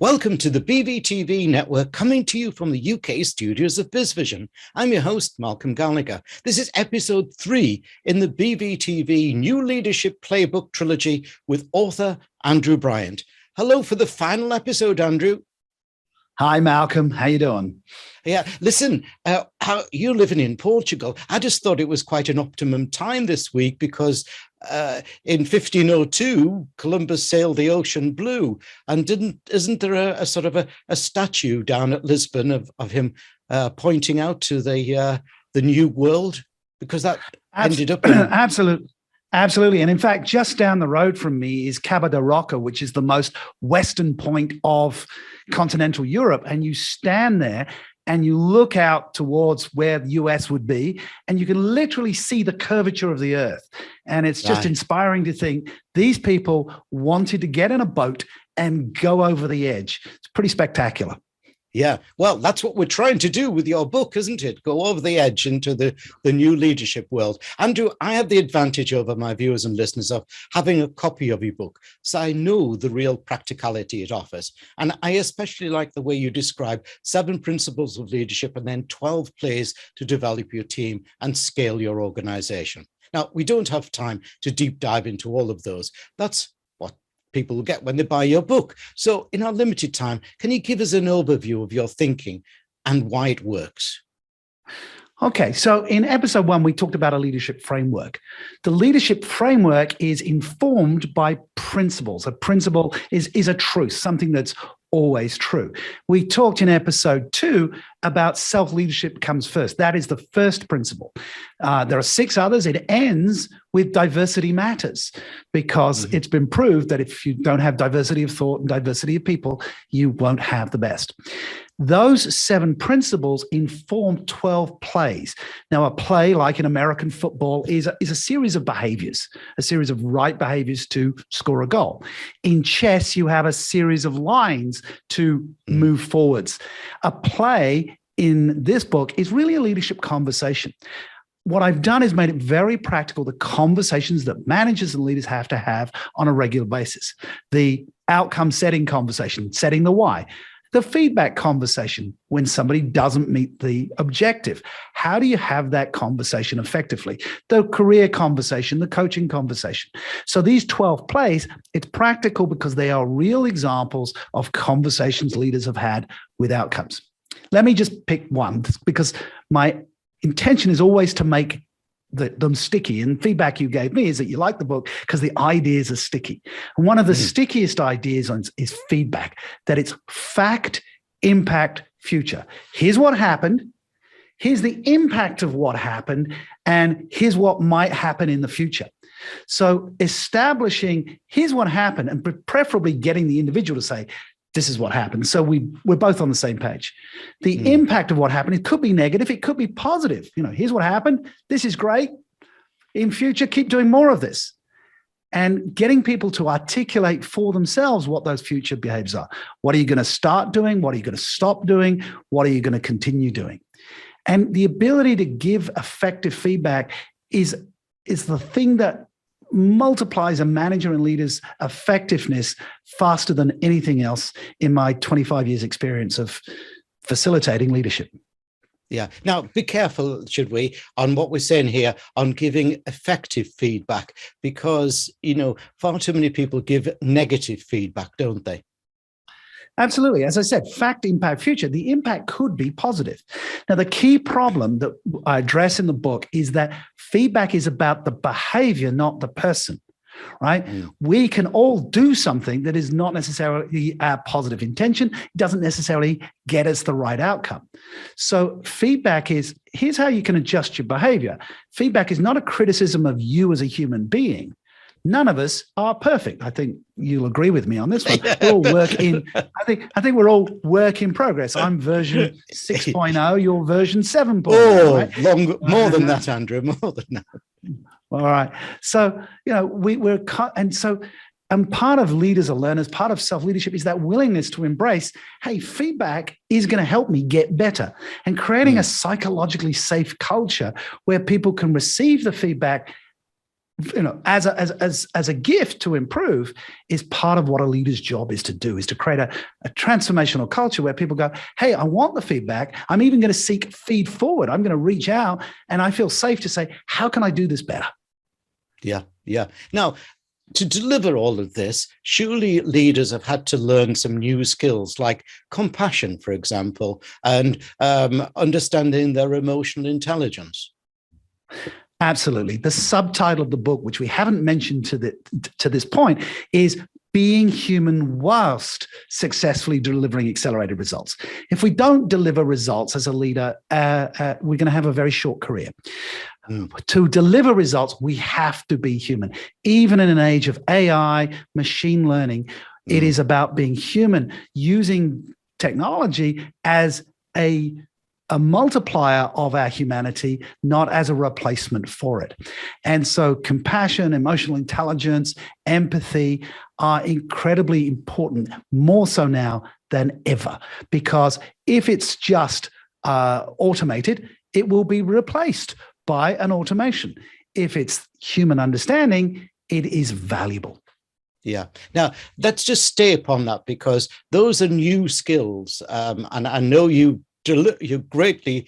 Welcome to the BVTV Network, coming to you from the UK studios of BizVision. I'm your host, Malcolm Gallagher. This is episode 3 in the BVTV New Leadership Playbook Trilogy with author Andrew Bryant. Hello for the final episode, Andrew. Hi, Malcolm. How you doing? Yeah, listen, how you're living in Portugal. I just thought it was quite an optimum time this week because in 1502, Columbus sailed the ocean blue. And isn't there a sort of a statue down at Lisbon of him pointing out to the new world? Because that ended up in... Absolutely. And in fact, just down the road from me is Cabo da Roca, which is the most western point of continental Europe. And you stand there and you look out towards where the US would be, and you can literally see the curvature of the earth. And it's just inspiring to think these people wanted to get in a boat and go over the edge. It's pretty spectacular. Yeah, well, that's what we're trying to do with your book, isn't it? Go over the edge into the new leadership world. Andrew, I have the advantage over my viewers and listeners of having a copy of your book, so I know the real practicality it offers. And I especially like the way you describe 7 principles of leadership and then 12 plays to develop your team and scale your organization. Now, we don't have time to deep dive into all of those. That's what people will get when they buy your book. So in our limited time, can you give us an overview of your thinking and why it works? Okay, so in episode 1, we talked about a leadership framework. The leadership framework is informed by principles. A principle is a truth, something that's always true. We talked in episode 2 about self-leadership comes first. That is the first principle. There are 6 others. It ends with diversity matters, because it's been proved that if you don't have diversity of thought and diversity of people, you won't have the best. Those 7 principles inform 12 plays. Now, a play, like in American football, is a series of behaviors, a series of right behaviors to score a goal. In chess, you have a series of lines to move forwards. A play in this book is really a leadership conversation. What I've done is made it very practical, the conversations that managers and leaders have to have on a regular basis. The outcome setting conversation, setting the why. The feedback conversation when somebody doesn't meet the objective. How do you have that conversation effectively? The career conversation, the coaching conversation. So these 12 plays, it's practical because they are real examples of conversations leaders have had with outcomes. Let me just pick one, because my intention is always to make them sticky. And feedback you gave me is that you like the book because the ideas are sticky. And one of the stickiest ideas is feedback, that it's fact, impact, future. Here's what happened. Here's the impact of what happened. And here's what might happen in the future. So establishing here's what happened, and preferably getting the individual to say, this is what happened. So we're both on the same page. The impact of what happened, it could be negative, it could be positive. Here's what happened. This is great. In future, keep doing more of this. And getting people to articulate for themselves what those future behaviors are. What are you going to start doing? What are you going to stop doing? What are you going to continue doing? And the ability to give effective feedback is the thing that multiplies a manager and leader's effectiveness faster than anything else in my 25 years experience of facilitating leadership. Yeah. Now, be careful, should we, on what we're saying here on giving effective feedback, because, far too many people give negative feedback, don't they? Absolutely. As I said, fact, impact, future. The impact could be positive. Now, the key problem that I address in the book is that feedback is about the behavior, not the person, right? We can all do something that is not necessarily our positive intention. It doesn't necessarily get us the right outcome. So feedback is, here's how you can adjust your behavior. Feedback is not a criticism of you as a human being. None of us are perfect. I think you'll agree with me on this one. We're all I think we're all work in progress. I'm version 6.0, you're version 7.0. Oh, right? More than that, Andrew, more than that. All right. So, and part of leaders or learners, part of self-leadership is that willingness to embrace, hey, feedback is going to help me get better, and creating a psychologically safe culture where people can receive the feedback as a gift to improve is part of what a leader's job is to do, is to create a transformational culture where people go, hey, I want the feedback. I'm even going to seek feed forward. I'm going to reach out, and I feel safe to say, how can I do this better? Yeah. Now, to deliver all of this, surely leaders have had to learn some new skills like compassion, for example, and understanding their emotional intelligence. Absolutely. The subtitle of the book, which we haven't mentioned to this point, is Being Human Whilst Successfully Delivering Accelerated Results. If we don't deliver results as a leader, we're going to have a very short career. To deliver results, we have to be human. Even in an age of AI, machine learning, it is about being human, using technology as a multiplier of our humanity, not as a replacement for it. And so compassion, emotional intelligence, empathy are incredibly important, more so now than ever, because if it's just automated, it will be replaced by an automation. If it's human understanding, it is valuable. Yeah. Now, let's just stay upon that, because those are new skills. And I know you greatly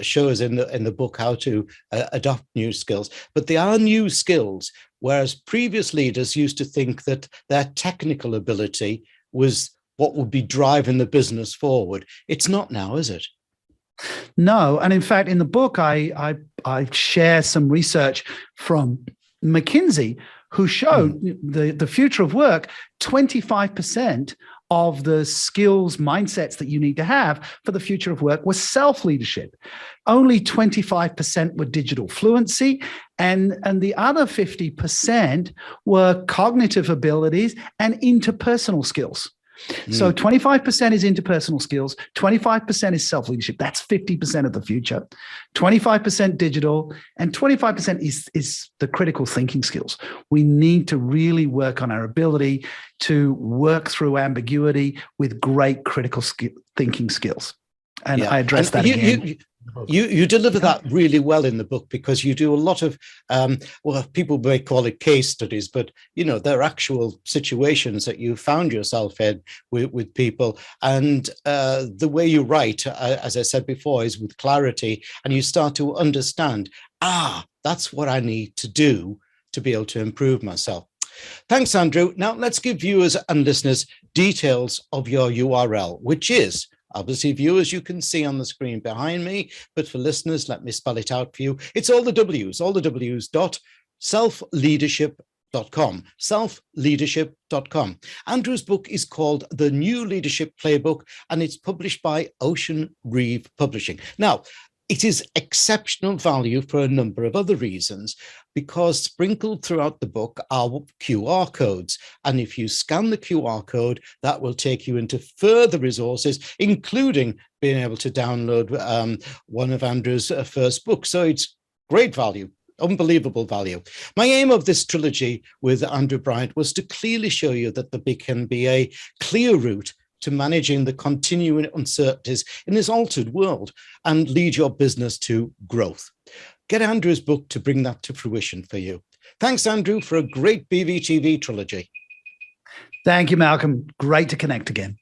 show us in the book how to adopt new skills, but they are new skills, whereas previous leaders used to think that their technical ability was what would be driving the business forward. It's not now, is it? No. And in fact, in the book, I share some research from McKinsey, who showed the future of work, 25% of the skills, mindsets that you need to have for the future of work was self-leadership. Only 25% were digital fluency, and the other 50% were cognitive abilities and interpersonal skills. So 25% is interpersonal skills, 25% is self-leadership. That's 50% of the future. 25% digital, and 25% is the critical thinking skills. We need to really work on our ability to work through ambiguity with great critical thinking skills. And I address that again. You deliver that really well in the book, because you do a lot of, well, people may call it case studies, but, they're actual situations that you found yourself in with people. And the way you write, as I said before, is with clarity, and you start to understand, that's what I need to do to be able to improve myself. Thanks, Andrew. Now let's give viewers and listeners details of your URL, which is, obviously, viewers, you can see on the screen behind me, but for listeners, let me spell it out for you. It's all the W's, selfleadership.com, selfleadership.com. Andrew's book is called The New Leadership Playbook, and it's published by Ocean Reeve Publishing. Now, it is exceptional value for a number of other reasons, because sprinkled throughout the book are QR codes. And if you scan the QR code, that will take you into further resources, including being able to download one of Andrew's first books. So it's great value. Unbelievable value. My aim of this trilogy with Andrew Bryant was to clearly show you that there can be a clear route to managing the continuing uncertainties in this altered world and lead your business to growth. Get Andrew's book to bring that to fruition for you. Thanks, Andrew, for a great BVTV trilogy. Thank you, Malcolm. Great to connect again.